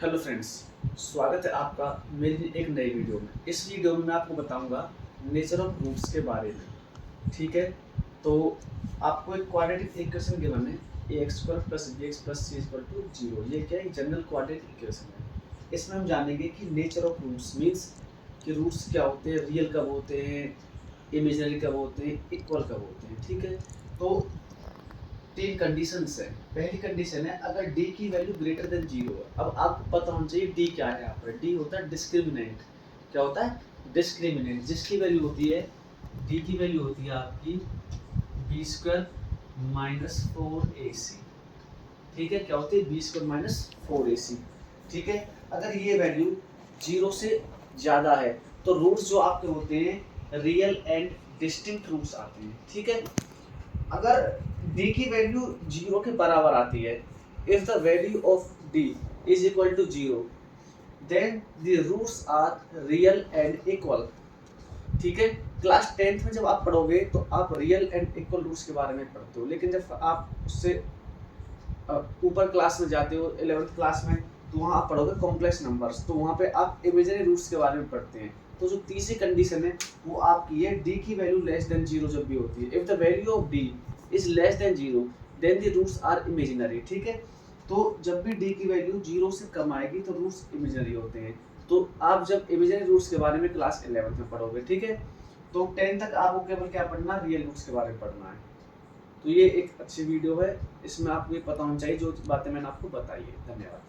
Hello friends, स्वागत है आपका मेरी एक नई वीडियो में। इस वीडियो में मैं आपको बताऊंगा नेचर ऑफ रूट्स के बारे में। ठीक है, तो आपको एक क्वाड्रेटिक इक्वेशन गिवन है ax² + bx + c = 0। ये क्या है? जनरल क्वाड्रेटिक इक्वेशन है। इसमें हम जानेंगे कि नेचर ऑफ रूट्स मीन्स कि रूट्स क्या होते हैं, रियल कब होते हैं, इमेजिनरी कब होते हैं, इक्वल कब होते हैं। ठीक है, तो तीन कंडीशंस है। पहली कंडीशन है अगर d की वैल्यू ग्रेटर देन 0 है। अब आपको पता होना चाहिए d क्या है। यहाँ पर d होता है डिस्क्रिमिनेंट। क्या होता है? डिस्क्रिमिनेंट, जिसकी वैल्यू होती है, d की वैल्यू होती है आपकी b² - 4ac। ठीक है, क्या होती है? b² - 4ac। ठीक है, अगर ये वैल्यू 0 से ज्यादा है तो रूट्स जो आपके होते हैं रियल एंड डिस्टिंक्ट रूट्स आते हैं। ठीक है, अगर d की वैल्यू 0 के बराबर आती है, if the value of d is equal to 0 then the roots are real and equal. ठीक है, क्लास 10th में जब आप पढ़ोगे तो आप रियल एंड इक्वल रूट्स के बारे में पढ़ते हो, लेकिन जब आप उससे ऊपर क्लास में जाते हो 11th क्लास में, तो वहाँ आप पढ़ोगे कॉम्प्लेक्स नंबर्स, तो वहाँ पे आप इमेजिनरी रूट्स के बारे में पढ़ते हैं। तो जो तीसरी कंडीशन है वो आपकी है d की वैल्यू लेस देन 0 जब भी होती है। If the value of d is less than 0 then the roots are imaginary. ठीक है, तो जब भी d की वैल्यू 0 से कम आएगी तो रूट्स इमेजिनरी होते हैं। तो आप जब इमेजिनरी रूट्स के बारे में क्लास 11th में पढ़ोगे, ठीक है, तो 10 तक आपको केवल क्या पढ़ना, रियल रूट्स के बारे में पढ़ना है। तो ये एक अच्छी वीडियो है, इसमें आपको ये पता होना चाहिए जो बातें मैंने आपको बताई है। धन्यवाद।